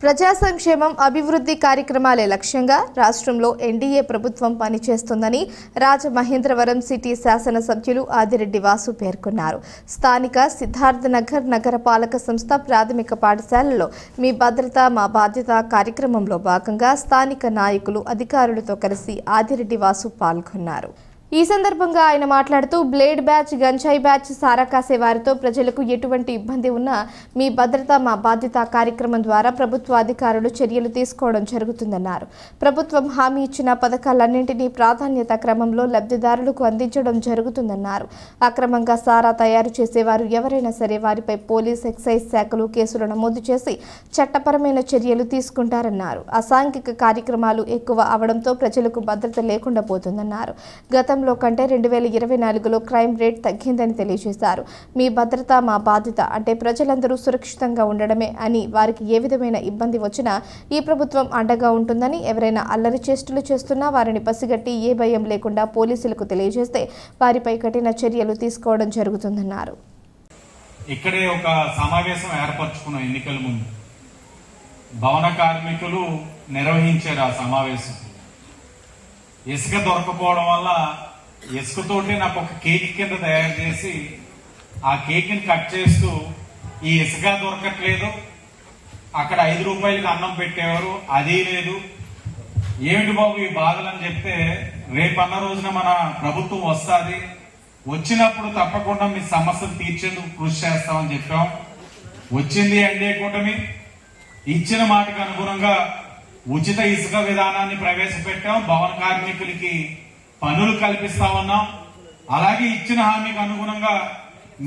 ప్రజా సంక్షేమం అభివృద్ధి కార్యక్రమాలే లక్ష్యంగా రాష్ట్రంలో ఎన్డీఏ ప్రభుత్వం పనిచేస్తుందని రాజమహేంద్రవరం సిటీ శాసనసభ్యులు ఆదిరెడ్డి వాసు పేర్కొన్నారు. స్థానిక సిద్ధార్థనగర్ నగరపాలక సంస్థ ప్రాథమిక పాఠశాలలో మీ భద్రత మా బాధ్యత కార్యక్రమంలో భాగంగా స్థానిక నాయకులు అధికారులతో కలిసి ఆదిరెడ్డి వాసు పాల్గొన్నారు. ఈ సందర్భంగా ఆయన మాట్లాడుతూ బ్లేడ్ బ్యాచ్, గంజాయి బ్యాచ్, సారా కాసే వారితో ప్రజలకు ఎటువంటి ఇబ్బంది ఉన్నా మీ భద్రత మా బాధ్యత కార్యక్రమం ద్వారా ప్రభుత్వ అధికారులు చర్యలు తీసుకోవడం జరుగుతుందన్నారు. ప్రభుత్వం హామీ ఇచ్చిన పథకాలన్నింటినీ ప్రాధాన్యత క్రమంలో లబ్ధిదారులకు అందించడం జరుగుతుందన్నారు. అక్రమంగా సారా తయారు చేసేవారు ఎవరైనా సరే వారిపై పోలీస్, ఎక్సైజ్ శాఖలు కేసులు నమోదు చేసి చట్టపరమైన చర్యలు తీసుకుంటారన్నారు. అసాంఘిక కార్యక్రమాలు ఎక్కువ అవడంతో ప్రజలకు భద్రత లేకుండా పోతుందన్నారు. గతంలో కంటే 2024లో క్రైమ్ రేట్ తగ్గిందని తెలియజేశారు. మీ భద్రత మా బాధ్యత అంటే ప్రజలందరూ సురక్షితంగా ఉండడమే అని, వారికి ఏ విధమైన ఇబ్బంది వచ్చినా ఈ ప్రభుత్వం అండగా ఉంటుందని, ఎవరైనా అల్లరి చేష్టలు చేస్తున్నా వారిని పసిగట్టి ఏ భయం లేకుండా పోలీసులకు తెలియజేస్తే వారిపై కఠిన చర్యలు తీసుకోవడం జరుగుతుందన్నారు. ఇక్కడే ఒక సమావేశం ఏర్పరచుకున్న ఎన్నికల ముందు భవన కార్మికులు నిర్వహించారు. ఆ సమావేశం ఇసుక దొరకపోవడం వల్ల ఇసుకతోటి నాకు ఒక కేక్ కింద తయారు చేసి ఆ కేక్ని కట్ చేస్తూ ఈ ఇసుక దొరకట్లేదు, అక్కడ 5 రూపాయలకి అన్నం పెట్టేవారు, అదీ లేదు, ఏమిటి బాబు ఈ బాధలని చెప్తే రేపన్న రోజున మన ప్రభుత్వం వస్తుంది, వచ్చినప్పుడు తప్పకుండా మీ సమస్యలు తీర్చేందుకు కృషి చేస్తామని చెప్పాం. వచ్చింది ఎన్డీఏ కూటమి. ఇచ్చిన మాటకు అనుగుణంగా ఉచిత ఇసుక విధానాన్ని ప్రవేశపెట్టాం. భవన కార్మికులకి పనులు కల్పిస్తా ఉన్నాం. అలాగే ఇచ్చిన హామీకి అనుగుణంగా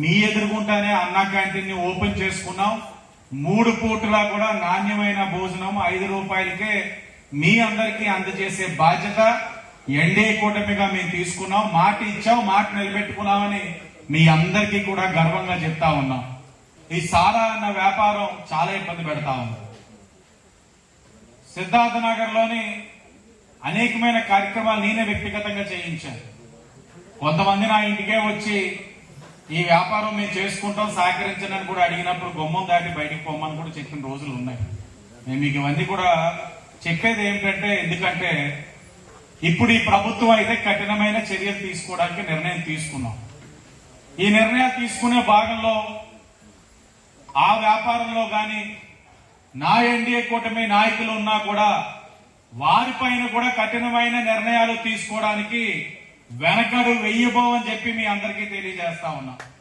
మీ ఎదురుగుంటానే అన్నా క్యాంటీన్ ని ఓపెన్ చేసుకున్నాం. 3 పూటలా కూడా నాణ్యమైన భోజనం 5 రూపాయలకే మీ అందరికీ అందజేసే బాధ్యత ఎన్డీఏ కూటమిగా మేము తీసుకున్నాం. మాట ఇచ్చాం, మాట నిలబెట్టుకున్నామని మీ అందరికీ కూడా గర్వంగా చెప్తా ఉన్నాం. ఈ సారా అన్న వ్యాపారం చాలా ఇబ్బంది పెడతా ఉంది. సిద్ధార్థనగర్ లోని అనేకమైన కార్యక్రమాలు నేనే వ్యక్తిగతంగా చేయించాను. కొంతమంది నా ఇంటికే వచ్చి ఈ వ్యాపారం మేము చేసుకుంటాం సహకరించనని కూడా అడిగినప్పుడు గుమ్మం దాటి బయటికి పొమ్మని కూడా చెప్పిన రోజులు ఉన్నాయి. మేము మీకు ఇవన్నీ కూడా చెప్పేది ఏమిటంటే, ఎందుకంటే ఇప్పుడు ఈ ప్రభుత్వం అయితే కఠినమైన చర్యలు తీసుకోవడానికి నిర్ణయం తీసుకున్నాం. ఈ నిర్ణయాలు తీసుకునే భాగంలో ఆ వ్యాపారంలో కానీ నా ఎన్డీఏ కూటమి నాయకులు ఉన్నా కూడా వారిపైన కూడా కఠినమైన నిర్ణయాలు తీసుకోవడానికి వెనకడు వెయ్యబోవని చెప్పి మీ అందరికీ తెలియజేస్తా ఉన్నా.